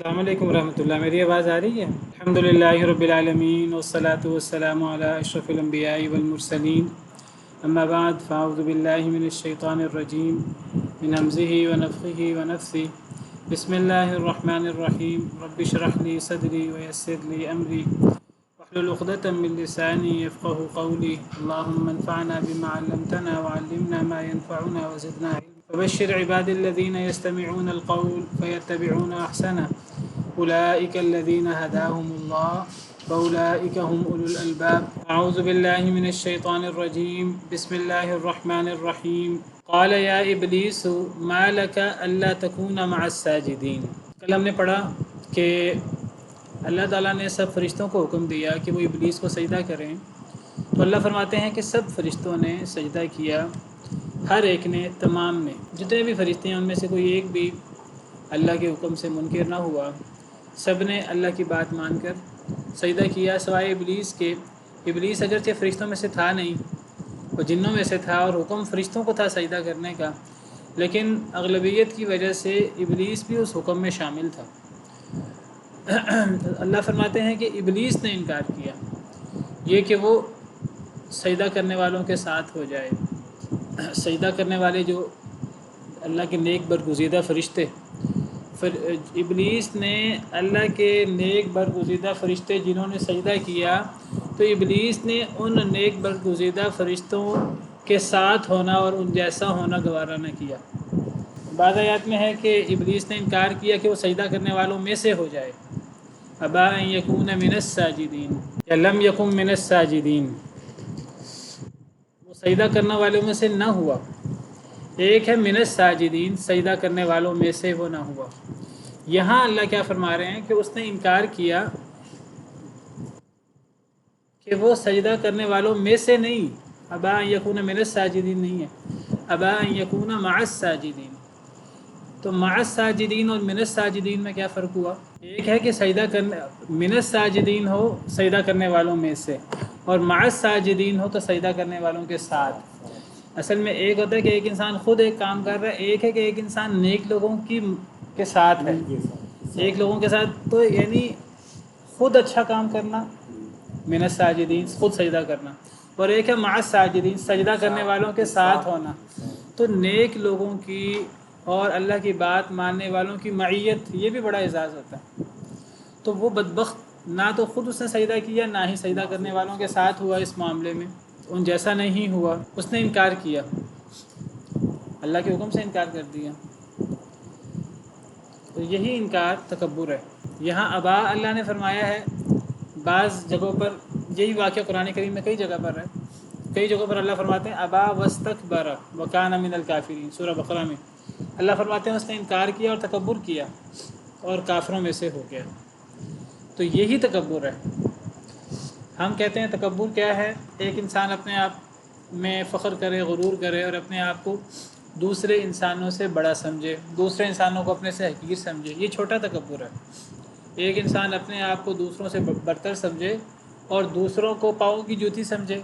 السلام علیکم ورحمۃ اللہ، میری آواز آ رہی ہے؟ الحمدللہ رب العالمین والصلاة والسلام علی اشرف الانبیاء والمرسلین، اما بعد فاعوذ باللہ من الشیطان الرجیم من ہمزہ ونفخہ ونفثہ بسم اللہ الرحمن الرحیم رب اشرح لی صدری ویسر لی امری واحلل عقدۃ من لسانی یفقهوا قولی اللہم انفعنا بما علمتنا وعلمنا ما ينفعنا وزدنا علما فبشر عباد الذين يستمعون القول فيتبعون احسنه اولئك الذين هداهم الله واولئك هم اولو الالباب. اعوذ بالله من الشيطان الرجيم، بسم الله الرحمن الرحيم. قال يا ابلیس ما لك الا تكون مع الساجدين. کل ہم نے پڑھا کہ اللہ تعالیٰ نے سب فرشتوں کو حکم دیا کہ وہ ابلیس کو سجدہ کریں، تو اللہ فرماتے ہیں کہ سب فرشتوں نے سجدہ کیا، ہر ایک نے، تمام نے، جتنے بھی فرشتے ہیں ان میں سے کوئی ایک بھی اللہ کے حکم سے منکر نہ ہوا، سب نے اللہ کی بات مان کر سجدہ کیا سوائے ابلیس کے. ابلیس اگرچہ فرشتوں میں سے تھا نہیں، وہ جنوں میں سے تھا اور حکم فرشتوں کو تھا سجدہ کرنے کا، لیکن اغلبیت کی وجہ سے ابلیس بھی اس حکم میں شامل تھا. اللہ فرماتے ہیں کہ ابلیس نے انکار کیا یہ کہ وہ سجدہ کرنے والوں کے ساتھ ہو جائے. سجدہ کرنے والے جو اللہ کے نیک برگزیدہ فرشتے، ابلیس نے اللہ کے نیک برگزیدہ فرشتے جنہوں نے سجدہ کیا، تو ابلیس نے ان نیک برگزیدہ فرشتوں کے ساتھ ہونا اور ان جیسا ہونا گوارا نہ کیا. بعض آیات میں ہے کہ ابلیس نے انکار کیا کہ وہ سجدہ کرنے والوں میں سے ہو جائے. ابا ان یکون من الساجدین یا لم یکن من الساجدین، وہ سجدہ کرنے والوں میں سے نہ ہوا. ایک ہے من الساجدین، سجدہ کرنے والوں میں سے وہ نہ ہوا. یہاں اللہ کیا فرما رہے ہیں کہ اس نے انکار کیا کہ وہ سجدہ کرنے والوں میں سے نہیں. ابا ان یکون من الساجدین نہیں ہے، ابا ان یکون مع الساجدین. تو مع الساجدین اور من الساجدین میں کیا فرق ہوا؟ ایک ہے کہ سجدہ کرنے من الساجدین ہو سجدہ کرنے والوں میں سے، اور مع الساجدین ہو تو سجدہ کرنے والوں کے ساتھ. اصل میں ایک ہوتا ہے کہ ایک انسان خود ایک کام کر رہا ہے، ایک ہے کہ ایک انسان نیک لوگوں کے ساتھ ہے. ایک لوگوں کے ساتھ تو یعنی خود اچھا کام کرنا، من الساجدین خود سجدہ کرنا، اور ایک ہے مع الساجدین سجدہ کرنے والوں کے ساتھ ہونا. تو نیک لوگوں کی اور اللہ کی بات ماننے والوں کی معیت، یہ بھی بڑا اعزاز ہوتا ہے. تو وہ بدبخت نہ تو خود اس نے سجدہ کیا، نہ ہی سجدہ کرنے والوں کے ساتھ ہوا. اس معاملے میں ان جیسا نہیں ہوا، اس نے انکار کیا، اللہ کے حکم سے انکار کر دیا. تو یہی انکار تکبر ہے. یہاں ابا اللہ نے فرمایا ہے، بعض جگہوں پر یہی واقعہ قرآن کریم میں کئی جگہ پر ہے. کئی جگہوں پر اللہ فرماتے ہیں ابا واستکبر وکان من الکافرین. سورہ بقرہ میں اللہ فرماتے ہیں اس نے انکار کیا اور تکبر کیا اور کافروں میں سے ہو گیا. تو یہی تکبر ہے. ہم کہتے ہیں تکبر کیا ہے؟ ایک انسان اپنے آپ میں فخر کرے، غرور کرے اور اپنے آپ کو دوسرے انسانوں سے بڑا سمجھے، دوسرے انسانوں کو اپنے سے حقیر سمجھے. یہ چھوٹا تکبر ہے. ایک انسان اپنے آپ کو دوسروں سے برتر سمجھے اور دوسروں کو پاؤں کی جوتی سمجھے،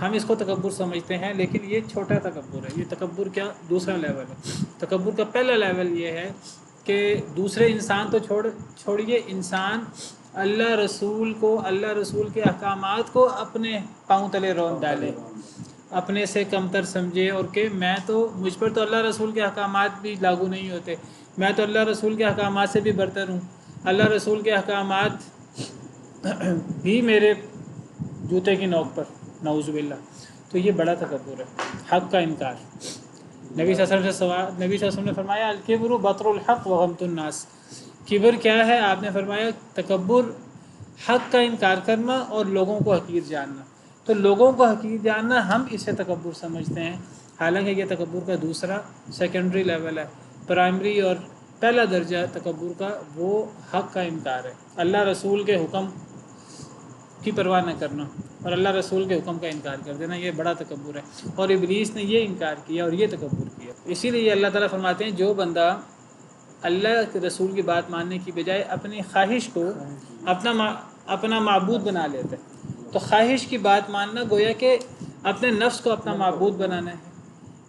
ہم اس کو تکبر سمجھتے ہیں، لیکن یہ چھوٹا تکبر ہے. یہ تکبر کیا دوسرا لیول ہے. تکبر کا پہلا لیول یہ ہے کہ دوسرے انسان تو چھوڑیے، انسان اللہ رسول کو، اللہ رسول کے احکامات کو اپنے پاؤں تلے رون ڈالے، اپنے سے کمتر سمجھے، اور کہ میں تو، مجھ پر تو اللہ رسول کے احکامات بھی لاگو نہیں ہوتے، میں تو اللہ رسول کے احکامات سے بھی برتر ہوں، اللہ رسول کے احکامات بھی میرے جوتے کی نوک پر، نعوذ باللہ. تو یہ بڑا تکبر ہے، حق کا انکار. نبی صلی اللہ علیہ وسلم نے فرمایا الکبر بطر الحق وغمط الناس. کبر کیا ہے؟ آپ نے فرمایا تکبر حق کا انکار کرنا اور لوگوں کو حقیر جاننا. تو لوگوں کو حقیر جاننا ہم اسے تکبر سمجھتے ہیں، حالانکہ یہ تکبر کا دوسرا سیکنڈری لیول ہے. پرائمری اور پہلا درجہ تکبر کا وہ حق کا انکار ہے، اللہ رسول کے حکم کی پرواہ نہ کرنا اور اللہ رسول کے حکم کا انکار کر دینا، یہ بڑا تکبر ہے. اور ابلیس نے یہ انکار کیا اور یہ تکبر کیا. اسی لیے اللہ تعالیٰ فرماتے ہیں جو بندہ اللہ کے رسول کی بات ماننے کی بجائے اپنی خواہش کو اپنا معبود بنا لیتا ہے، تو خواہش کی بات ماننا گویا کہ اپنے نفس کو اپنا معبود بنانا ہے.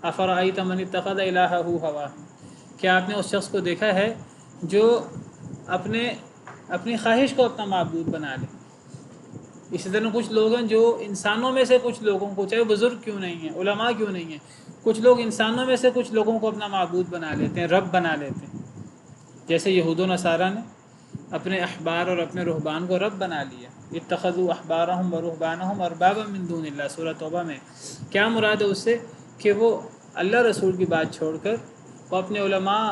افرأیت من اتخذ الہہ ہوا، کیا آپ نے اس شخص کو دیکھا ہے جو اپنی خواہش کو اپنا معبود بنا لے۔ اسی طرح کچھ لوگ ہیں جو انسانوں میں سے کچھ لوگوں کو، چاہے بزرگ کیوں نہیں ہیں، علماء کیوں نہیں ہیں، کچھ لوگ انسانوں میں سے کچھ لوگوں کو اپنا معبود بنا لیتے ہیں، رب بنا لیتے ہیں، جیسے یہود و نصارہ نے اپنے احبار اور اپنے رہبان کو رب بنا لیا۔ اتخذوا احبارهم ورهبانهم اربابا من دون اللہ، سورۃ توبہ میں کیا مراد ہے اس سے کہ وہ اللہ رسول کی بات چھوڑ کر وہ اپنے علماء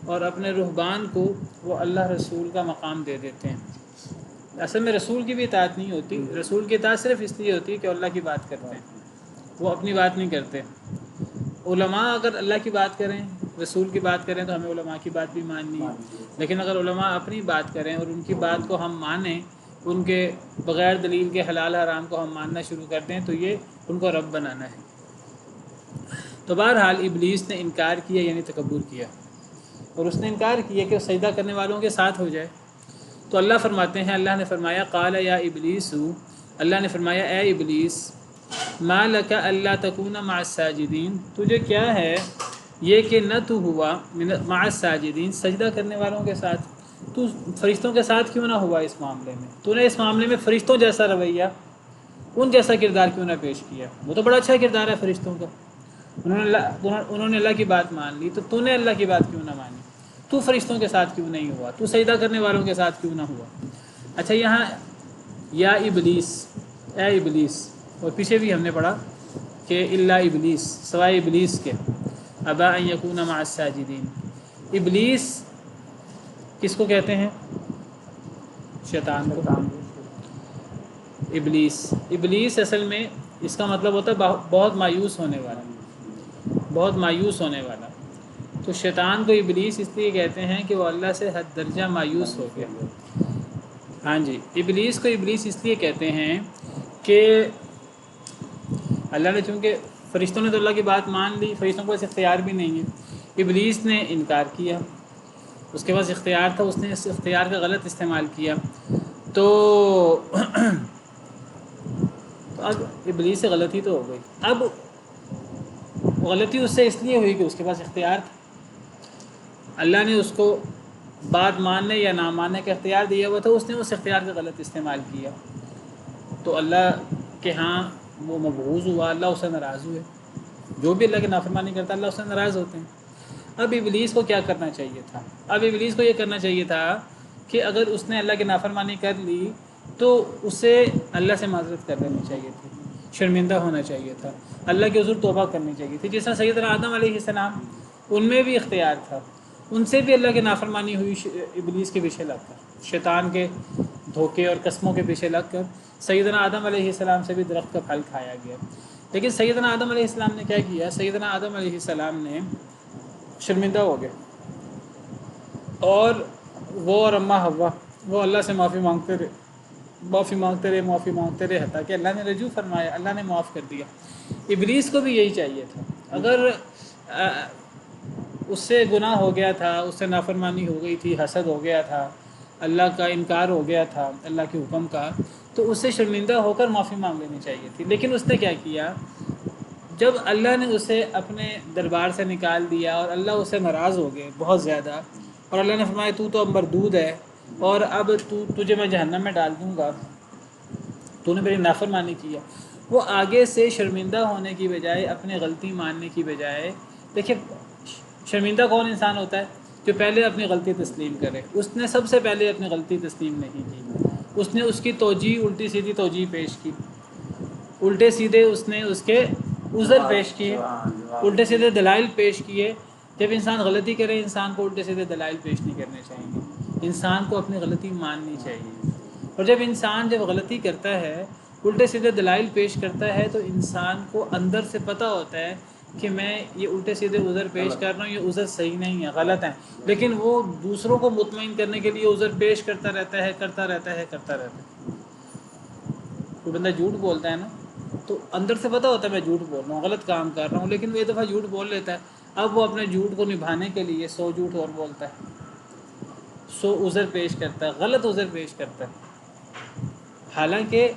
اور اپنے رہبان کو وہ اللہ رسول کا مقام دے دیتے ہیں۔ اصل میں رسول کی بھی اطاعت نہیں ہوتی، رسول کی اطاعت صرف اس لیے ہوتی ہے کہ اللہ کی بات کرتے ہیں، وہ اپنی بات نہیں کرتے۔ علماء اگر اللہ کی بات کریں، رسول کی بات کریں تو ہمیں علماء کی بات بھی ماننی ہے، لیکن اگر علماء اپنی بات کریں اور ان کی بات کو ہم مانیں، ان کے بغیر دلیل کے حلال حرام کو ہم ماننا شروع کر دیں تو یہ ان کو رب بنانا ہے۔ تو بہرحال ابلیس نے انکار کیا، یعنی تکبر کیا، اور اس نے انکار کیا کہ وہ سجدہ کرنے والوں کے ساتھ ہو جائے۔ تو اللہ فرماتے ہیں، اللہ نے فرمایا قال یا ابلیس، اللہ نے فرمایا اے ابلیس، ما لک الا تکون مع الساجدین، تجھے کیا ہے یہ کہ نہ تو ہوا مع الساجدین، سجدہ کرنے والوں کے ساتھ، تو فرشتوں کے ساتھ کیوں نہ ہوا اس معاملے میں، تو نے اس معاملے میں فرشتوں جیسا رویہ، ان جیسا کردار کیوں نہ پیش کیا؟ وہ تو بڑا اچھا کردار ہے فرشتوں کا، انہوں نے اللہ کی بات مان لی، تو نے اللہ کی بات کیوں نہ مانی؟ تو فرشتوں کے ساتھ کیوں نہیں ہوا؟ تو سجدہ کرنے والوں کے ساتھ کیوں نہ ہوا؟ اچھا، یہاں یا ابلیس، اے ابلیس، اور پیچھے بھی ہم نے پڑھا کہ الا ابلیس، سوائے ابلیس کے، ابا ان یکون مع الساجدین۔ ابلیس کس کو کہتے ہیں؟ شیطان کو۔ ابلیس اصل میں اس کا مطلب ہوتا ہے بہت مایوس ہونے والا، بہت مایوس ہونے والا۔ تو شیطان کو ابلیس اس لیے کہتے ہیں کہ وہ اللہ سے حد درجہ مایوس ہو گیا۔ ہاں جی، ابلیس کو ابلیس اس لیے کہتے ہیں کہ اللہ نے، چونکہ فرشتوں نے تو اللہ کی بات مان لی، فرشتوں کو اس اختیار بھی نہیں ہے، ابلیس نے انکار کیا، اس کے پاس اختیار تھا، اس نے اس اختیار کا غلط استعمال کیا، تو اب ابلیس سے غلطی تو ہو گئی۔ اب غلطی اس سے اس لیے ہوئی کہ اس کے پاس اختیار تھا، اللہ نے اس کو بات ماننے یا نہ ماننے کا اختیار دیا ہوا تھا، اس نے اس اختیار کا غلط استعمال کیا، تو اللہ کے ہاں وہ مبغوض ہوا، اللہ اس سے ناراض ہوئے۔ جو بھی اللہ کی نافرمانی کرتا ہے اللہ اس سے ناراض ہوتے ہیں۔ اب ابلیس کو کیا کرنا چاہیے تھا؟ اب ابلیس کو یہ کرنا چاہیے تھا کہ اگر اس نے اللہ کی نافرمانی کر لی تو اسے اللہ سے معذرت کر لینی چاہیے تھی، شرمندہ ہونا چاہیے تھا، اللہ کے حضور توبہ کرنی چاہیے تھی، جس طرح سیدنا آدم علیہ السلام، ان میں بھی اختیار تھا، ان سے بھی اللہ کی نافرمانی ہوئی، ابلیس کے پیچھے لگ کر، شیطان کے دھوکے اور قسموں کے پیچھے لگ کر سیدنا آدم علیہ السلام سے بھی درخت کا پھل کھایا گیا۔ لیکن سیدنا آدم علیہ السلام نے کیا کیا؟ سیدنا آدم علیہ السلام نے شرمندہ ہو گئے، اور وہ اور اماں حوا وہ اللہ سے معافی مانگتے رہے حتیٰ کہ اللہ نے رجوع فرمایا، اللہ نے معاف کر دیا۔ ابلیس کو بھی یہی چاہیے تھا، اگر اس سے گناہ ہو گیا تھا، اس سے نافرمانی ہو گئی تھی، حسد ہو گیا تھا، اللہ کا انکار ہو گیا تھا، اللہ کے حکم کا، تو اس سے شرمندہ ہو کر معافی مانگ لینی چاہیے تھی۔ لیکن اس نے کیا کیا؟ جب اللہ نے اسے اپنے دربار سے نکال دیا اور اللہ اس سے ناراض ہو گئے بہت زیادہ، اور اللہ نے فرمایا تو اب مردود ہے، اور اب تجھے میں جہنم میں ڈال دوں گا، تو نے میری نافرمانی کیا، وہ آگے سے شرمندہ ہونے کی بجائے، اپنی غلطی ماننے کی بجائے، دیکھیں شرمندہ کون انسان ہوتا ہے؟ جو پہلے اپنی غلطی تسلیم کرے۔ اس نے سب سے پہلے اپنی غلطی تسلیم نہیں کی، اس نے اس کی توجیہ، الٹی سیدھی توجیہ پیش کی، الٹے سیدھے اس نے اس کے عذر پیش کیے، الٹے سیدھے دلائل پیش کیے۔ جب انسان غلطی کرے، انسان کو الٹے سیدھے دلائل پیش نہیں کرنے چاہیے، انسان کو اپنی غلطی ماننی چاہیے۔ اور جب انسان غلطی کرتا ہے، الٹے سیدھے دلائل پیش کرتا ہے، تو انسان کو اندر سے پتہ ہوتا ہے کہ میں یہ الٹے سیدھے عذر پیش کر رہا ہوں، یہ عذر صحیح نہیں ہے، غلط ہے، لیکن وہ دوسروں کو مطمئن کرنے کے لیے عذر پیش کرتا رہتا ہے۔ کوئی بندہ جھوٹ بولتا ہے نا، تو اندر سے پتہ ہوتا ہے میں جھوٹ بول رہا ہوں، غلط کام کر رہا ہوں، لیکن وہ ایک دفعہ جھوٹ بول لیتا ہے، اب وہ اپنے جھوٹ کو نبھانے کے لیے 100 جھوٹ اور بولتا ہے، 100 عذر پیش کرتا ہے، غلط عذر پیش کرتا ہے۔ حالانکہ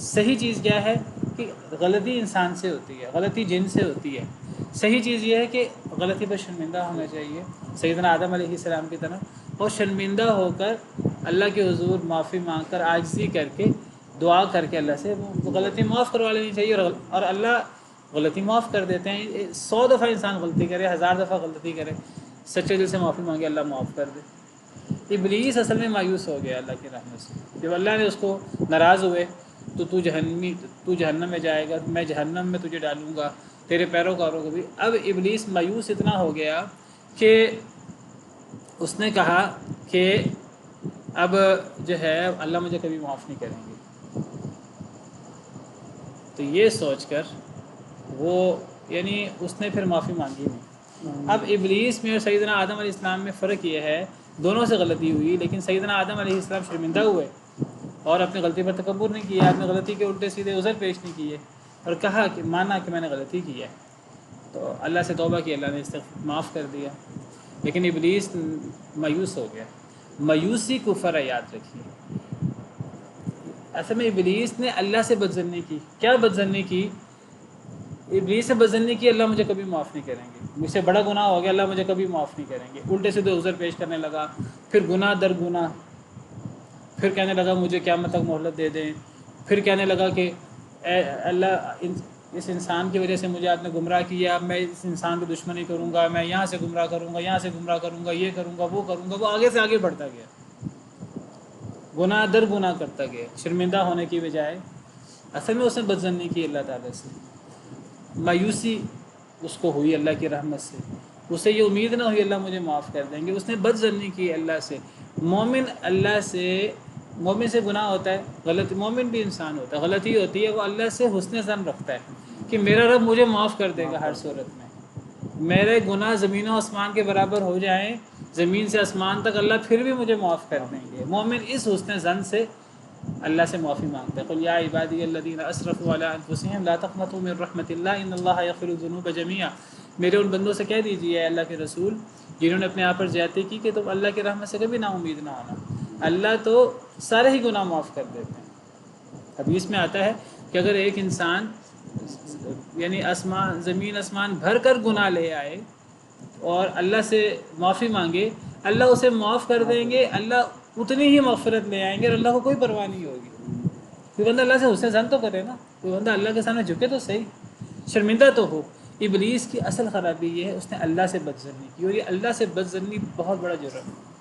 صحیح چیز کیا ہے کہ غلطی انسان سے ہوتی ہے، غلطی جن سے ہوتی ہے۔ صحیح چیز یہ ہے کہ غلطی پر شرمندہ ہونا چاہیے، سیدنا آدم علیہ السلام کی طرح، اور شرمندہ ہو کر اللہ کے حضور معافی مانگ کر عاجزی کر کے دعا کر کے اللہ سے وہ غلطی معاف کروا لینی چاہیے، اور اللہ غلطی معاف کر دیتے ہیں۔ 100 دفعہ انسان غلطی کرے، 1000 دفعہ غلطی کرے، سچے دل سے معافی مانگے، اللہ معاف کر دے۔ ابلیس اصل میں مایوس ہو گیا اللہ کی رحمت سے، جب اللہ نے اس کو ناراض ہوئے تو تو جہنم میں جائے گا، میں جہنم میں تجھے ڈالوں گا، تیرے پیروکاروں کو بھی۔ اب ابلیس مایوس اتنا ہو گیا کہ اس نے کہا کہ اب جو ہے اللہ مجھے کبھی معاف نہیں کریں گے۔ تو یہ سوچ کر وہ یعنی اس نے پھر معافی مانگی نہیں۔ اب ابلیس میں اور سیدنا آدم علیہ السلام میں فرق یہ ہے، دونوں سے غلطی ہوئی، لیکن سیدنا آدم علیہ السلام شرمندہ ہوئے اور اپنی غلطی پر تکبر نہیں کیا، اپنی غلطی کے الٹے سیدھے عذر پیش نہیں کیے اور کہا کہ مانا کہ میں نے غلطی کی ہے، تو اللہ سے توبہ کی، اللہ نے معاف کر دیا۔ لیکن ابلیس مایوس ہو گیا۔ مایوسی کفر ہے، یاد رکھیے۔ اصل میں ابلیس نے اللہ سے بدظنی کی۔ کیا بدظنی کی؟ ابلیس سے بدظنی کی اللہ مجھے کبھی معاف نہیں کریں گے، مجھ سے بڑا گناہ ہو گیا، اللہ مجھے کبھی معاف نہیں کریں گے، الٹے سیدھے عذر پیش کرنے لگا، پھر گناہ در گناہ، پھر کہنے لگا مجھے قیامت تک مہلت دے دیں، پھر کہنے لگا کہ اے اللہ اس انسان کی وجہ سے مجھے آپ نے گمراہ کیا، اب میں اس انسان کی دشمنی کروں گا، میں یہاں سے گمراہ کروں گا، یہاں سے گمراہ کروں گا، یہ کروں گا، وہ کروں گا۔ وہ آگے سے آگے بڑھتا گیا، گناہ در گناہ کرتا گیا، شرمندہ ہونے کی بجائے۔ اصل میں اس نے بدظنی کی اللہ تعالیٰ سے، مایوسی اس کو ہوئی اللہ کی رحمت سے، اسے یہ امید نہ ہوئی اللہ مجھے معاف کر دیں گے، اس نے بدظنی کی اللہ سے۔ مومن اللہ سے، مومن سے گناہ ہوتا ہے، غلط، مومن بھی انسان ہوتا ہے، غلطی ہوتی ہے، وہ اللہ سے حسن ظن رکھتا ہے کہ میرا رب مجھے معاف کر دے گا ہر صورت میں، میرے گناہ زمین و آسمان کے برابر ہو جائیں، زمین سے آسمان تک، اللہ پھر بھی مجھے معاف کر دیں گے۔ مومن اس حسن ظن سے اللہ سے معافی مانگتا ہے۔ قل یا عبادی الذین اسرفوا علی انفسہم لا تقنطوا من رحمۃ اللہ ان اللہ یغفر الذنوب جميعا، میرے ان بندوں سے کہہ دیجیے اے اللہ کے رسول جنہوں نے اپنے آپ پر زیادتی کی کہ تم اللہ کی رحمت سے کبھی نا امید نہ ہونا، اللہ تو سارے ہی گناہ معاف کر دیتے ہیں۔ حدیث میں آتا ہے کہ اگر ایک انسان یعنی زمین آسمان بھر کر گناہ لے آئے اور اللہ سے معافی مانگے، اللہ اسے معاف کر دیں گے، اللہ اتنی ہی مغفرت لے آئیں گے اور اللہ کو کوئی پرواہ نہیں ہوگی۔ کوئی بندہ اللہ سے حسن ظن تو کرے نا، کوئی بندہ اللہ کے سامنے جھکے تو صحیح، شرمندہ تو ہو۔ ابلیس کی اصل خرابی یہ ہے اس نے اللہ سے بدظنی کی، اور یہ اللہ سے بدظنی بہت بڑا جرم ہے۔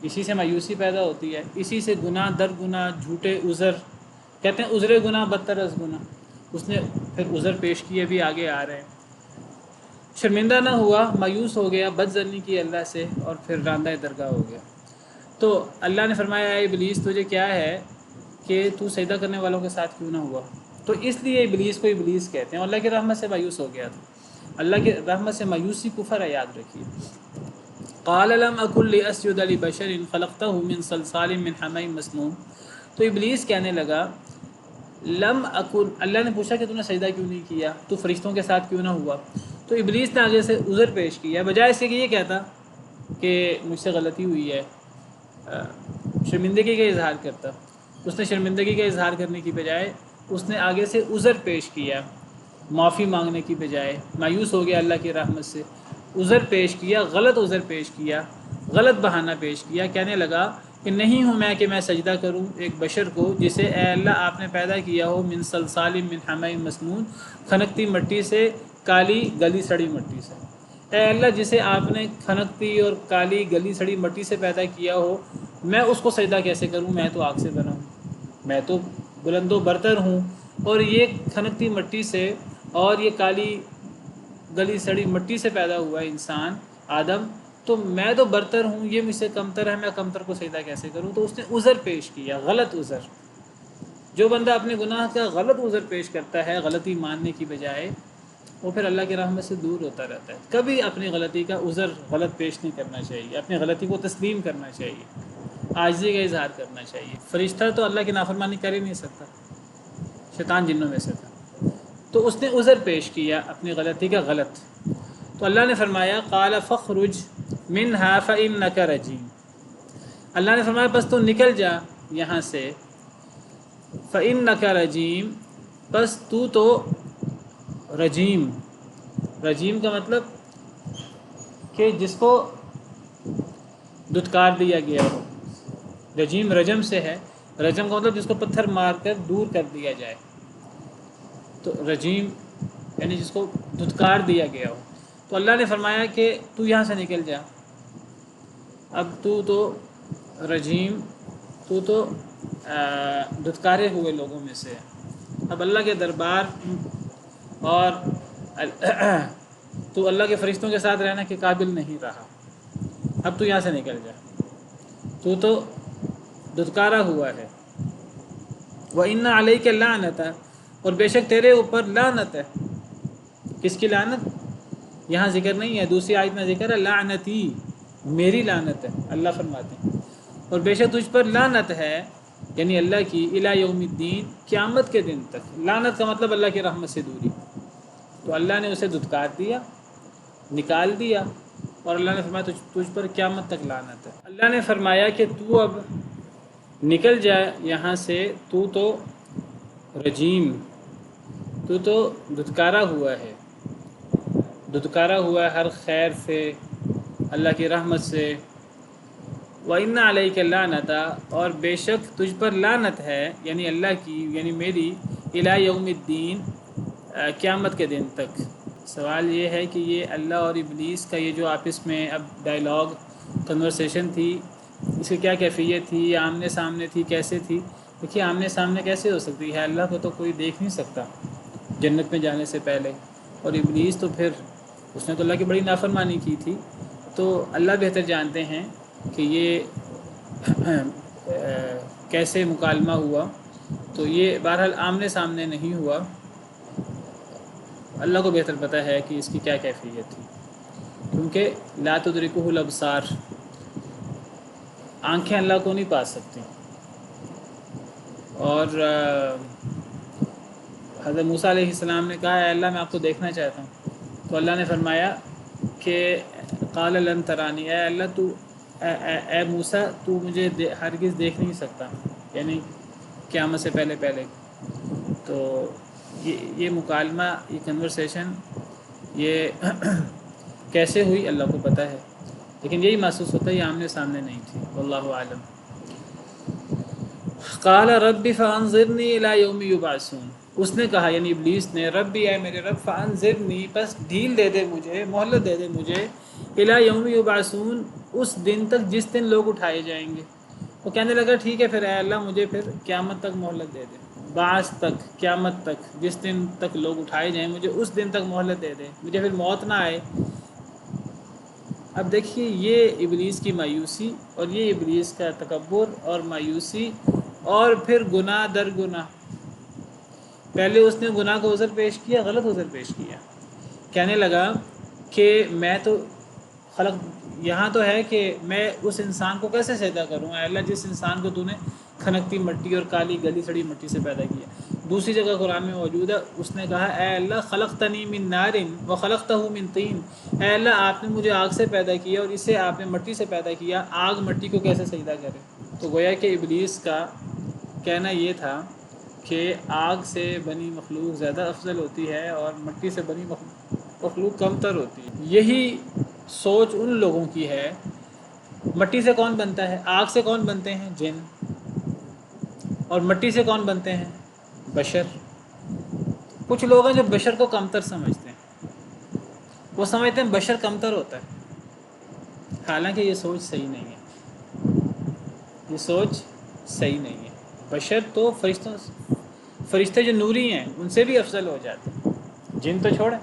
اسی سے مایوسی پیدا ہوتی ہے، اسی سے گناہ در گناہ، جھوٹے عذر، کہتے ہیں عذر گناہ بدتر از گناہ، اس نے پھر عذر پیش کیے بھی آگے آ رہے ہیں۔ شرمندہ نہ ہوا، مایوس ہو گیا، بدظنی کی اللہ سے، اور پھر راندہ درگاہ ہو گیا۔ تو اللہ نے فرمایا اے ابلیس تجھے کیا ہے کہ تو سجدہ کرنے والوں کے ساتھ کیوں نہ ہوا؟ تو اس لیے ابلیس کو ابلیس کہتے ہیں، اور اللہ کی رحمت سے مایوس ہو گیا تھا۔ اللہ کی رحمت سے مایوسی کفر ہے، یاد رکھیے۔ قال لم اکن لاسجد لبشر خلقته من صلصال من حمأ مسنون، تو ابلیس کہنے لگا لم اکن، اللہ نے پوچھا کہ تو نے سجدہ کیوں نہیں کیا، تو فرشتوں کے ساتھ کیوں نہ ہوا؟ تو ابلیس نے آگے سے عذر پیش کیا، بجائے اس کے کہ یہ کہتا کہ مجھ سے غلطی ہوئی ہے، شرمندگی کا اظہار کرتا۔ اس نے شرمندگی کا اظہار کرنے کی بجائے اس نے آگے سے عذر پیش کیا، معافی مانگنے کی بجائے مایوس ہو گیا اللہ کی رحمت سے، عذر پیش کیا، غلط عذر پیش کیا، غلط بہانہ پیش کیا، کہنے لگا کہ نہیں ہوں میں کہ میں سجدہ کروں ایک بشر کو جسے اے اللہ آپ نے پیدا کیا ہو من صلصال من حمأ مسنون، کھنکتی مٹی سے، کالی گلی سڑی مٹی سے۔ اے اللہ جسے آپ نے کھنکتی اور کالی گلی سڑی مٹی سے پیدا کیا ہو، میں اس کو سجدہ کیسے کروں؟ میں تو آگ سے بنا ہوں، میں تو بلند و برتر ہوں، اور یہ کھنکتی مٹی سے اور یہ کالی گلی سڑی مٹی سے پیدا ہوا ہے انسان آدم، تو میں تو برتر ہوں، یہ مجھ سے کمتر ہے، میں کمتر کو سجدہ کیسے کروں؟ تو اس نے عذر پیش کیا، غلط عذر۔ جو بندہ اپنے گناہ کا غلط عذر پیش کرتا ہے غلطی ماننے کی بجائے، وہ پھر اللہ کی رحمت سے دور ہوتا رہتا ہے۔ کبھی اپنی غلطی کا عذر غلط پیش نہیں کرنا چاہیے، اپنی غلطی کو تسلیم کرنا چاہیے، عاجزی کا اظہار کرنا چاہیے۔ فرشتہ تو اللہ کی نافرمانی کر ہی نہیں سکتا، شیطان جنوں میں سے تھا، تو اس نے عذر پیش کیا اپنی غلطی کا غلط۔ تو اللہ نے فرمایا قال فاخرج منها فإنك رجیم، اللہ نے فرمایا بس تو نکل جا یہاں سے، فإنك رجیم، بس تو رجیم، رجیم کا مطلب کہ جس کو دھتکار دیا گیا ہو۔ رجیم رجم سے ہے، رجم کا مطلب جس کو پتھر مار کر دور کر دیا جائے، تو رجیم یعنی جس کو دھتکار دیا گیا ہو۔ تو اللہ نے فرمایا کہ تو یہاں سے نکل جا، اب تو رجیم، تو دھتکارے ہوئے لوگوں میں سے ہے۔ اب اللہ کے دربار اور تو اللہ کے فرشتوں کے ساتھ رہنے کے قابل نہیں رہا، اب تو یہاں سے نکل جا، تو دھتکارا ہوا ہے۔ وَإِنَّ عَلَيْكَ اللَّعْنَةَ، اور بے شک تیرے اوپر لعنت ہے۔ کس کی لعنت؟ یہاں ذکر نہیں ہے، دوسری آیت میں ذکر ہے لعنتی، میری لعنت ہے، اللہ فرماتے ہیں۔ اور بے شک تجھ پر لعنت ہے، یعنی اللہ کی، الی یوم الدین، قیامت کے دن تک۔ لعنت کا مطلب اللہ کی رحمت سے دوری۔ تو اللہ نے اسے دھتکار دیا، نکال دیا، اور اللہ نے فرمایا تجھ پر قیامت تک لعنت ہے۔ اللہ نے فرمایا کہ تو اب نکل جائے یہاں سے، تو رجیم، تو دھتکارا ہوا ہے، دھتکارا ہوا ہے ہر خیر سے، اللہ کی رحمت سے۔ وَإِنَّ عَلَيْكَ اللَّعْنَةَ، اور بے شک تجھ پر لعنت ہے، یعنی اللہ کی، یعنی میری، الی یوم الدین، قیامت کے دن تک۔ سوال یہ ہے کہ یہ اللہ اور ابلیس کا یہ جو آپس میں اب ڈائلاگ، کنورسیشن تھی، اس کی کیا کیفیت تھی، یا آمنے سامنے تھی، کیسے تھی؟ دیکھیے آمنے سامنے کیسے ہو سکتی ہے؟ اللہ کو تو کوئی دیکھ نہیں سکتا جنت میں جانے سے پہلے، اور ابلیس تو پھر اس نے تو اللہ کی بڑی نافرمانی کی تھی، تو اللہ بہتر جانتے ہیں کہ یہ کیسے مکالمہ ہوا۔ تو یہ بہرحال آمنے سامنے نہیں ہوا، اللہ کو بہتر پتہ ہے کہ اس کی کیا کیفیت تھی، کیونکہ لا تدرکہ الابصار، آنکھیں اللہ کو نہیں پا سکتی۔ اور حضرت موسیٰ علیہ السلام نے کہا اے اللہ میں آپ کو دیکھنا چاہتا ہوں، تو اللہ نے فرمایا کہ قال لن ترانی، اے اللہ تو اے موسیٰ تو مجھے ہرگز دیکھ نہیں سکتا، یعنی قیامت سے پہلے۔ تو یہ مکالمہ، یہ کنورسیشن، یہ کیسے ہوئی اللہ کو پتہ ہے، لیکن یہی محسوس ہوتا ہے یہ آمنے سامنے نہیں تھی، واللہ اعلم۔ قال رب فانظرنی الی یوم یبعثون، اس نے کہا یعنی ابلیس نے، ربی اے میرے رب، فانظرنی بس ڈھیل دے دے مجھے، مہلت دے دے مجھے، الی یوم یبعثون، اس دن تک جس دن لوگ اٹھائے جائیں گے۔ وہ کہنے لگا ٹھیک ہے پھر اے اللہ مجھے پھر قیامت تک مہلت دے دے، بعث تک، قیامت تک، جس دن تک لوگ اٹھائے جائیں مجھے اس دن تک مہلت دے دے، مجھے پھر موت نہ آئے۔ اب دیکھیے یہ ابلیس کی مایوسی، اور یہ ابلیس کا تکبر اور مایوسی، اور پھر گناہ در گناہ۔ پہلے اس نے گناہ کو عذر پیش کیا، غلط عذر پیش کیا، کہنے لگا کہ میں تو یہاں تو ہے کہ میں اس انسان کو کیسے سجدہ کروں اے اللہ جس انسان کو تو نے کھنکتی مٹی اور کالی گلی سڑی مٹی سے پیدا کیا۔ دوسری جگہ قرآن میں موجود ہے، اس نے کہا اے اللہ خلقتنی من نار وخلقتہ من طین، اے اللہ آپ نے مجھے آگ سے پیدا کیا اور اسے آپ نے مٹی سے پیدا کیا، آگ مٹی کو کیسے سجدہ کرے؟ تو گویا کہ ابلیس کا کہنا یہ تھا کہ آگ سے بنی مخلوق زیادہ افضل ہوتی ہے اور مٹی سے بنی مخلوق کم تر ہوتی ہے۔ یہی سوچ ان لوگوں کی ہے۔ مٹی سے کون بنتا ہے؟ آگ سے کون بنتے ہیں؟ جن۔ اور مٹی سے کون بنتے ہیں؟ بشر۔ کچھ لوگ ہیں جو بشر کو کمتر سمجھتے ہیں، وہ سمجھتے ہیں بشر کمتر ہوتا ہے، حالانکہ یہ سوچ صحیح نہیں ہے، یہ سوچ صحیح نہیں ہے۔ بشر تو فرشتے جو نوری ہیں ان سے بھی افضل ہو جاتے ہیں، جن تو چھوڑیں،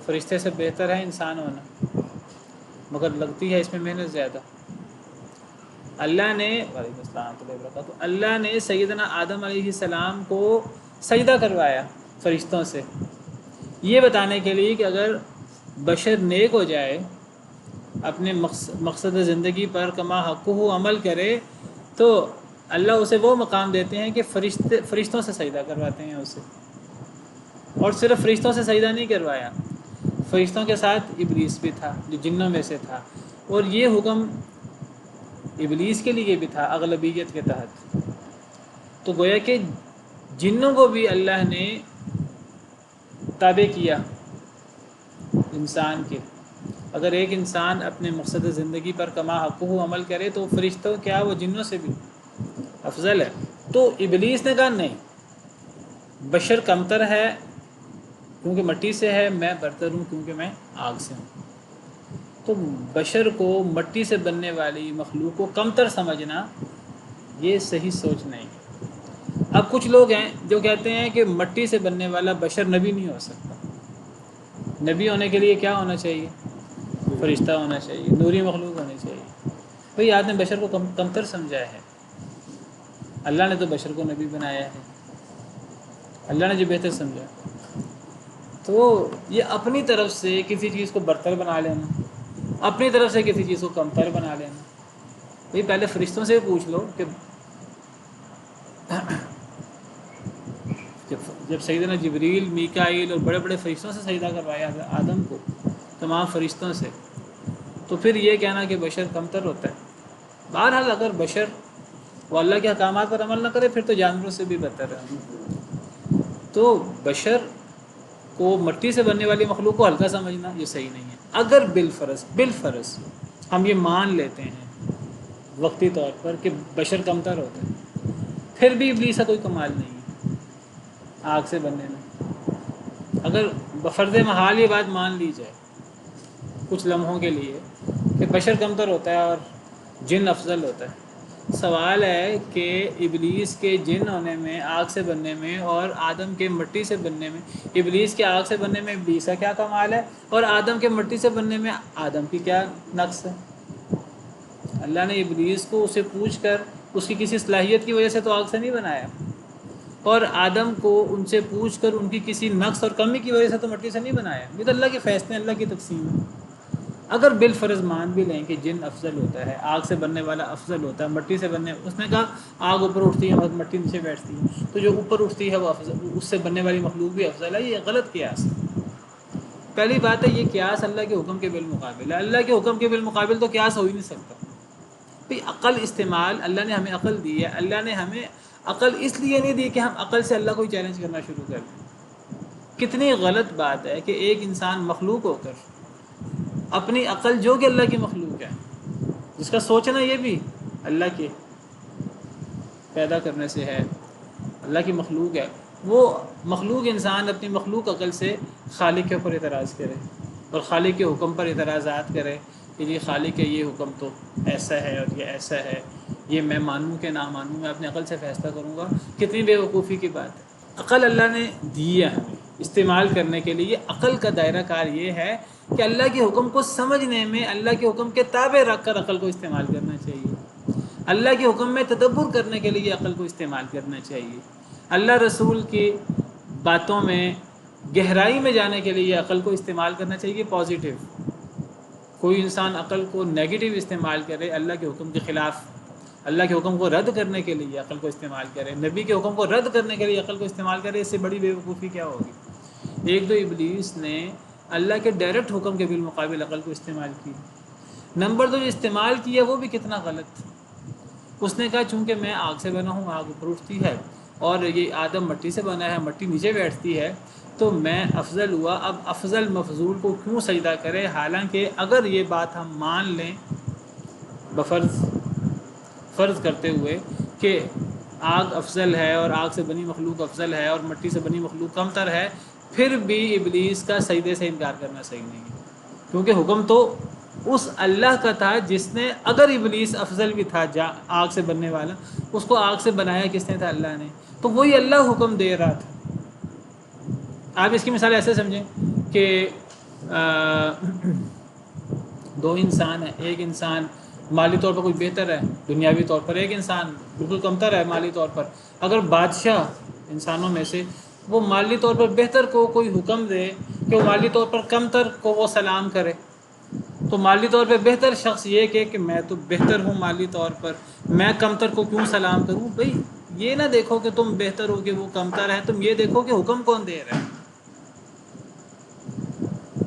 فرشتے سے بہتر ہے انسان ہونا، مگر لگتی ہے اس میں محنت زیادہ۔ اللہ نے وعلیکم السلام ورحمۃ اللہ وبرکاتہ، اللہ نے سیدنا آدم علیہ السلام کو سجدہ کروایا فرشتوں سے، یہ بتانے کے لیے کہ اگر بشر نیک ہو جائے، اپنے مقصد زندگی پر کما حقہ عمل کرے، تو اللہ اسے وہ مقام دیتے ہیں کہ فرشتوں سے سجدہ کرواتے ہیں اسے۔ اور صرف فرشتوں سے سجدہ نہیں کروایا، فرشتوں کے ساتھ ابلیس بھی تھا جو جنوں میں سے تھا، اور یہ حکم ابلیس کے لیے بھی تھا اغلبیت کے تحت۔ تو گویا کہ جنوں کو بھی اللہ نے تابع کیا انسان کے، اگر ایک انسان اپنے مقصد زندگی پر کما حقہ عمل کرے تو فرشتوں کیا وہ جنوں سے بھی افضل ہے؟ تو ابلیس نے کہا نہیں، بشر کمتر ہے کیونکہ مٹی سے ہے، میں برتر ہوں کیونکہ میں آگ سے ہوں۔ تو بشر کو مٹی سے بننے والی مخلوق کو کمتر سمجھنا یہ صحیح سوچ نہیں ہے۔ اب کچھ لوگ ہیں جو کہتے ہیں کہ مٹی سے بننے والا بشر نبی نہیں ہو سکتا، نبی ہونے کے لیے کیا ہونا چاہیے؟ فرشتہ ہونا چاہیے، نوری مخلوق ہونی چاہیے۔ بھئی آپ نے بشر کو کمتر سمجھا ہے، اللہ نے تو بشر کو نبی بنایا ہے، اللہ نے جو بہتر سمجھا۔ تو یہ اپنی طرف سے کسی چیز کو برتر بنا لینا، اپنی طرف سے کسی چیز کو کمتر بنا لینا۔ بھئی پہلے فرشتوں سے پوچھ لو کہ جب سیدنا جبریل، میکائیل اور بڑے بڑے فرشتوں سے سجدہ کروایا آدم کو، تمام فرشتوں سے، تو پھر یہ کہنا کہ بشر کمتر ہوتا ہے۔ بہرحال اگر بشر وہ اللہ کے احکامات پر عمل نہ کرے پھر تو جانوروں سے بھی بہتر ہے۔ تو بشر کو مٹی سے بننے والی مخلوق کو ہلکا سمجھنا یہ صحیح نہیں ہے۔ اگر بالفرض ہم یہ مان لیتے ہیں وقتی طور پر کہ بشر کمتر ہوتا ہے، پھر بھی ابلیس کا کوئی کمال نہیں ہے آگ سے بننے میں۔ اگر بفرض محال یہ بات مان لی جائے کچھ لمحوں کے لیے کہ بشر کمتر ہوتا ہے اور جن افضل ہوتا ہے، سوال ہے کہ ابلیس کے جن ہونے میں، آگ سے بننے میں، اور آدم کے مٹی سے بننے میں، ابلیس کے آگ سے بننے میں ابلیس کا کیا کمال ہے، اور آدم کے مٹی سے بننے میں آدم کی کیا نقص ہے؟ اللہ نے ابلیس کو اسے پوچھ کر اس کی کسی صلاحیت کی وجہ سے تو آگ سے نہیں بنایا، اور آدم کو ان سے پوچھ کر ان کی کسی نقص اور کمی کی وجہ سے تو مٹی سے نہیں بنایا۔ یہ تو اللہ کے فیصلے، اللہ کی تقسیم ہے۔ اگر بالفرض مان بھی لیں کہ جن افضل ہوتا ہے، آگ سے بننے والا افضل ہوتا ہے مٹی سے بننے، اس نے کہا آگ اوپر اٹھتی ہے مٹی نیچے بیٹھتی ہے، تو جو اوپر اٹھتی ہے وہ افضل، اس سے بننے والی مخلوق بھی افضل ہے، یہ غلط قیاس ہے۔ پہلی بات ہے یہ قیاس اللہ کے حکم کے بالمقابل ہے، اللہ کے حکم کے بالمقابل تو قیاس ہو ہی نہیں سکتا۔ بھئی عقل استعمال، اللہ نے ہمیں عقل دی ہے، اللہ نے ہمیں عقل اس لیے نہیں دی کہ ہم عقل سے اللہ کو چیلنج کرنا شروع کر دیں۔ کتنی غلط بات ہے کہ ایک انسان مخلوق ہو کر اپنی عقل، جو کہ اللہ کی مخلوق ہے، جس کا سوچنا یہ بھی اللہ کے پیدا کرنے سے ہے، اللہ کی مخلوق ہے، وہ مخلوق انسان اپنی مخلوق عقل سے خالق کے اوپر اعتراض کرے اور خالق کے حکم پر اعتراضات کرے کہ یہ خالق ہے، یہ حکم تو ایسا ہے اور یہ ایسا ہے، یہ میں مانوں کہ نہ مانوں، میں اپنی عقل سے فیصلہ کروں گا۔ کتنی بے وقوفی کی بات ہے۔ عقل اللہ نے دی ہے ہمیں استعمال کرنے کے لیے، عقل کا دائرہ کار یہ ہے کہ اللہ کے حکم کو سمجھنے میں اللہ کے حکم کے تابع رکھ کر عقل کو استعمال کرنا چاہیے، اللہ کے حکم میں تدبر کرنے کے لیے عقل کو استعمال کرنا چاہیے، اللہ رسول کی باتوں میں گہرائی میں جانے کے لیے عقل کو استعمال کرنا چاہیے پازیٹیو۔ کوئی انسان عقل کو نیگیٹو استعمال کرے، اللہ کے حکم کے خلاف، اللہ کے حکم کو رد کرنے کے لیے عقل کو استعمال کرے، نبی کے حکم کو رد کرنے کے لیے عقل کو استعمال کرے، اس سے بڑی بے وقوفی کیا ہوگی؟ ایک تو ابلیس نے اللہ کے ڈائریکٹ حکم کے بالمقابل عقل کو استعمال کی، نمبر دو جو استعمال کیا وہ بھی کتنا غلط۔ اس نے کہا چونکہ میں آگ سے بنا ہوں، آگ اوپر اٹھتی ہے، اور یہ آدم مٹی سے بنا ہے، مٹی نیچے بیٹھتی ہے، تو میں افضل ہوا۔ اب افضل مفضول کو کیوں سجدہ کرے؟ حالانکہ اگر یہ بات ہم مان لیں فرض کرتے ہوئے کہ آگ افضل ہے اور آگ سے بنی مخلوق افضل ہے اور مٹی سے بنی مخلوق کمتر ہے، پھر بھی ابلیس کا سجدے سے انکار کرنا صحیح نہیں ہے، کیونکہ حکم تو اس اللہ کا تھا جس نے، اگر ابلیس افضل بھی تھا آگ سے بننے والا، اس کو آگ سے بنایا کس نے تھا؟ اللہ نے، تو وہی اللہ حکم دے رہا تھا۔ آپ اس کی مثال ایسے سمجھیں کہ دو انسان ہیں، ایک انسان مالی طور پر کوئی بہتر ہے دنیاوی طور پر، ایک انسان بالکل کمتر ہے مالی طور پر۔ اگر بادشاہ انسانوں میں سے وہ مالی طور پر بہتر کو کوئی حکم دے کہ وہ مالی طور پر کمتر کو وہ سلام کرے، تو مالی طور پہ بہتر شخص یہ کہ میں تو بہتر ہوں مالی طور پر، میں کمتر کو کیوں سلام کروں؟ بھئی یہ نہ دیکھو کہ تم بہتر ہو کہ وہ کمتر ہے، تم یہ دیکھو کہ حکم کون دے رہا ہے۔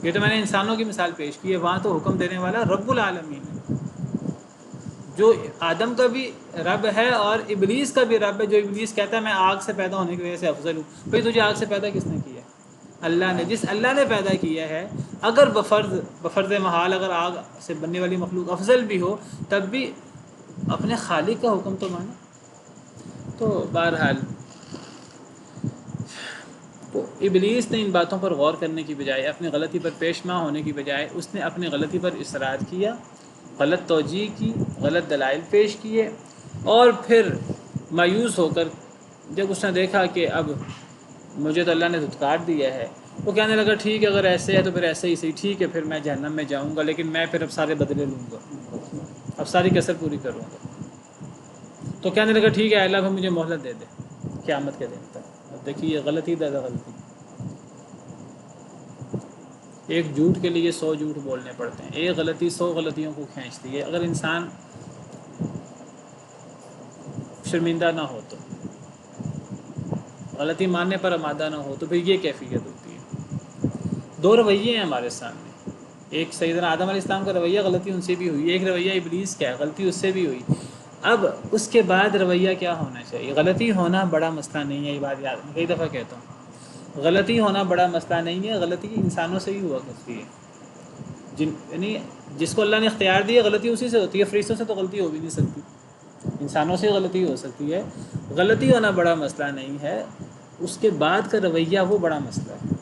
یہ تو میں نے انسانوں کی مثال پیش کی ہے، وہاں تو حکم دینے والا رب العالمین ہے، جو آدم کا بھی رب ہے اور ابلیس کا بھی رب ہے، جو ابلیس کہتا ہے میں آگ سے پیدا ہونے کی وجہ سے افضل ہوں۔ بھئی تجھے آگ سے پیدا کس نے کیا؟ اللہ نے، جس اللہ نے پیدا کیا ہے، اگر بفرض محال اگر آگ سے بننے والی مخلوق افضل بھی ہو تب بھی اپنے خالق کا حکم تو مانے۔ تو بہرحال تو ابلیس نے ان باتوں پر غور کرنے کی بجائے، اپنی غلطی پر پیشما ہونے کی بجائے، اس نے اپنی غلطی پر اصرار کیا، غلط توجیہ کی، غلط دلائل پیش کیے، اور پھر مایوس ہو کر جب اس نے دیکھا کہ اب مجھے تو اللہ نے دھتکار دیا ہے، وہ کہنے لگا ٹھیک ہے اگر ایسے ہے تو پھر ایسے ہی صحیح، ٹھیک ہے پھر میں جہنم میں جاؤں گا، لیکن میں پھر اب سارے بدلے لوں گا، اب ساری کسر پوری کروں گا۔ تو کہنے لگا ٹھیک ہے اللہ پھر مجھے مہلت دے دے قیامت کے دن تک۔ اب دیکھیے یہ غلطی زیادہ غلطی، ایک جھوٹ کے لیے 100 جھوٹ بولنے پڑتے ہیں، ایک غلطی 100 غلطیوں کو کھینچتی ہے۔ اگر انسان شرمندہ نہ ہو تو، غلطی ماننے پر آمادہ نہ ہو تو پھر یہ کیفیت ہوتی ہے۔ دو رویے ہیں ہمارے سامنے، ایک سیدنا آدم علیہ السلام کا رویہ، غلطی ان سے بھی ہوئی، ایک رویہ ابلیس کا ہے، غلطی اس سے بھی ہوئی۔ اب اس کے بعد رویہ کیا ہونا چاہیے؟ غلطی ہونا بڑا مسئلہ نہیں ہے، یہ بات یاد میں کئی دفعہ کہتا ہوں، غلطی ہونا بڑا مسئلہ نہیں ہے، غلطی انسانوں سے ہی ہوا کرتی ہے، یعنی جس کو اللہ نے اختیار دیا غلطی اسی سے ہوتی ہے، فرشتوں سے تو غلطی ہو بھی نہیں سکتی، انسانوں سے غلطی ہو سکتی ہے۔ غلطی ہونا بڑا مسئلہ نہیں ہے، اس کے بعد کا رویہ وہ بڑا مسئلہ ہے۔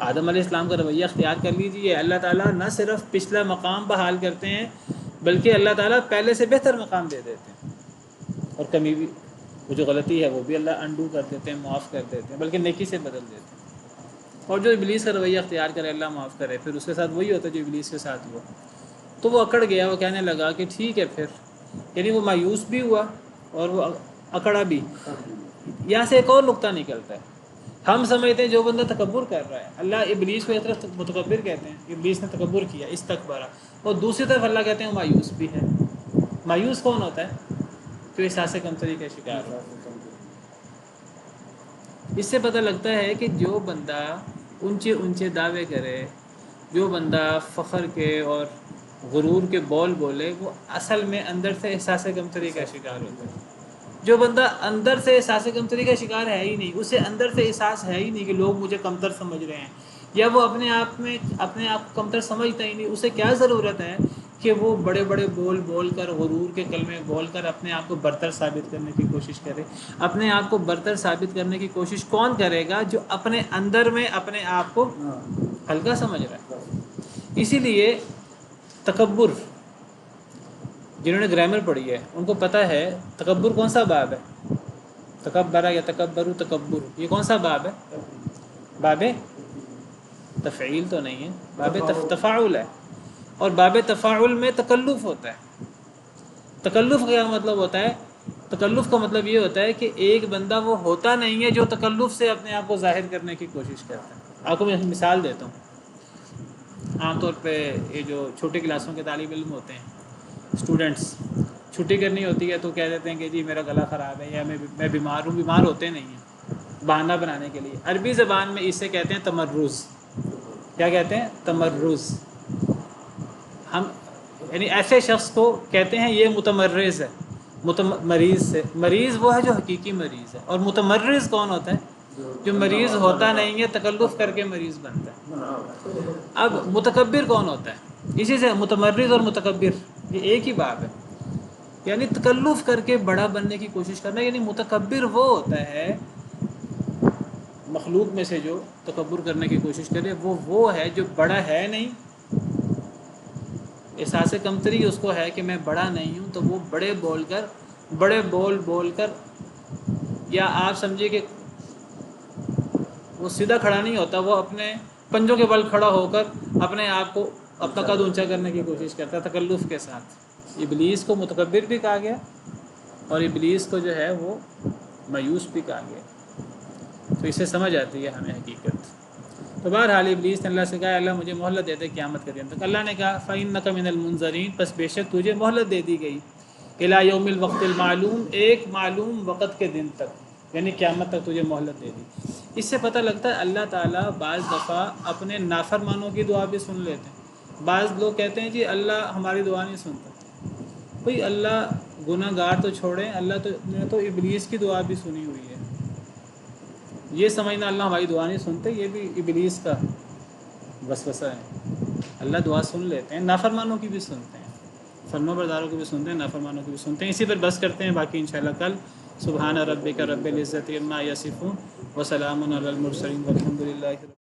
آدم علیہ السلام کا رویہ اختیار کر لیجئے، اللہ تعالیٰ نہ صرف پچھلا مقام بحال کرتے ہیں بلکہ اللہ تعالیٰ پہلے سے بہتر مقام دے دیتے ہیں، اور کمی بھی وہ جو غلطی ہے وہ بھی اللہ انڈو کر دیتے ہیں، معاف کر دیتے ہیں، بلکہ نیکی سے بدل دیتے ہیں۔ اور جو ابلیس کا رویہ اختیار کرے اللہ معاف کرے، پھر اس کے ساتھ وہی ہوتا ہے جو ابلیس کے ساتھ ہوا۔ تو وہ اکڑ گیا، وہ کہنے لگا کہ ٹھیک ہے پھر، یعنی وہ مایوس بھی ہوا اور وہ اکڑا بھی۔ یہاں سے ایک اور نقطہ نکلتا ہے، ہم سمجھتے ہیں جو بندہ تکبر کر رہا ہے، اللہ ابلیس کو ایک طرف متکبر کہتے ہیں، ابلیس نے تکبر کیا، استکبارہ، اور دوسری طرف اللہ کہتے ہیں وہ مایوس بھی ہے۔ مایوس کون ہوتا ہے؟ جو احساس کمتری کا شکار ہو۔ اس سے پتہ لگتا ہے کہ جو بندہ اونچے اونچے دعوے کرے، جو بندہ فخر کے اور غرور کے بول بولے، وہ اصل میں اندر سے احساس کمتری کا شکار ہوتا ہے۔ جو بندہ اندر سے احساس کمتری کا شکار ہے ہی نہیں، اسے اندر سے احساس ہے ہی نہیں کہ لوگ مجھے کمتر سمجھ رہے ہیں، یا وہ اپنے آپ کو کمتر سمجھتا ہی نہیں، اسے کیا ضرورت ہے کہ وہ بڑے بڑے بول بول کر، غرور کے کلمے بول کر اپنے آپ کو برتر ثابت کرنے کی کوشش کرے۔ اپنے آپ کو برتر ثابت کرنے کی کوشش کون کرے گا؟ جو اپنے اندر میں اپنے آپ کو ہلکا سمجھ رہا ہے۔ اسی لیے تکبر، جنہوں نے گرامر پڑھی ہے ان کو پتہ ہے تکبر کون سا باب ہے؟ تکبر یا تکبر، تکبر یہ کون سا باب ہے؟ باب تفعیل تو نہیں ہے، باب تفاعل ہے، اور باب تفاعل میں تکلف ہوتا ہے۔ تکلف کا کیا مطلب ہوتا ہے؟ تکلف کا مطلب یہ ہوتا ہے کہ ایک بندہ وہ ہوتا نہیں ہے جو تکلف سے اپنے آپ کو ظاہر کرنے کی کوشش کرتا ہے۔ آپ کو میں مثال دیتا ہوں، عام طور پہ یہ جو چھوٹی کلاسوں کے طالب علم ہوتے ہیں، اسٹوڈنٹس، چھٹی کرنی ہوتی ہے تو کہہ دیتے ہیں کہ جی میرا گلا خراب ہے یا میں بیمار ہوں، بیمار ہوتے نہیں ہیں بہانہ بنانے کے لیے۔ عربی زبان میں اسے کہتے ہیں تمرز۔ کیا کہتے ہیں؟ تمرز۔ ہم یعنی ایسے شخص کو کہتے ہیں یہ متمرز ہے، مریض سے، مریض وہ ہے جو حقیقی مریض ہے، اور متمرز کون ہوتا ہے؟ جو مریض ہوتا نہیں ہے، تکلف کر کے مریض بنتا ہے۔ اب متکبر کون ہوتا ہے؟ اسی سے متمرز اور متکبر یہ ایک ہی بات ہے، یعنی تکلف کر کے بڑا بننے کی کوشش کرنا۔ یعنی متکبر وہ ہوتا ہے مخلوق میں سے جو تکبر کرنے کی کوشش کرے، وہ ہے جو بڑا ہے نہیں، احساس کمتری اس کو ہے کہ میں بڑا نہیں ہوں، تو وہ بڑے بول بول کر، یا آپ سمجھے کہ وہ سیدھا کھڑا نہیں ہوتا، وہ اپنے پنجوں کے بل کھڑا ہو کر اپنے آپ کو اپنا قد اونچا کرنے کی کوشش کرتا ہے تکلف کے ساتھ۔ ابلیس کو متکبر بھی کہا گیا اور ابلیس کو جو ہے وہ مایوس بھی کہا گیا، تو اسے سمجھ آتی ہے ہمیں حقیقت۔ تو بہرحال ابلیس نے اللہ سے کہا اللہ مجھے مہلت دے دے قیامت کے دن تک۔ اللہ نے کہا فَإِنَّكَ مِنَ الْمُنظَرِينَ، پس بے شک تجھے مہلت دے دی گئی، إِلَى يَوْمِ الْوَقْتِ الْمَعْلُومِ، ایک معلوم وقت کے دن تک، یعنی قیامت تک تجھے مہلت دے دی۔ اس سے پتہ لگتا ہے اللہ تعالیٰ بعض دفعہ اپنے نافرمانوں کی دعا بھی سن لیتے ہیں۔ بعض لوگ کہتے ہیں جی اللہ ہماری دعا نہیں سنتا، بھئی اللہ گناہ گار تو چھوڑیں، اللہ نے تو ابلیس کی دعا بھی سنی ہوئی ہے۔ یہ سمجھنا اللہ ہماری دعا نہیں سنتے، یہ بھی ابلیس کا وسوسہ ہے۔ اللہ دعا سن لیتے ہیں، نافرمانوں کی بھی سنتے ہیں، فرما برداروں کی بھی سنتے ہیں، نافرمانوں کی بھی سنتے ہیں۔ اسی پر بس کرتے ہیں، باقی انشاءاللہ کل۔ سبحان ربک رب العزت عما یصفون وسلام علی المرسلین والحمد للہ۔